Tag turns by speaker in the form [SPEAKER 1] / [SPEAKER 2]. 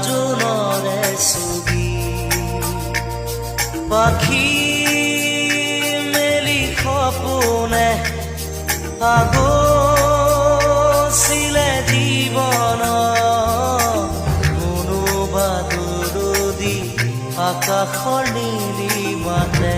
[SPEAKER 1] জোনৰে ছবি পাখি মেলি সপোনে আগছিলে জীৱন কোনোবা দূৰদী আকাশৰ নীলিমাতে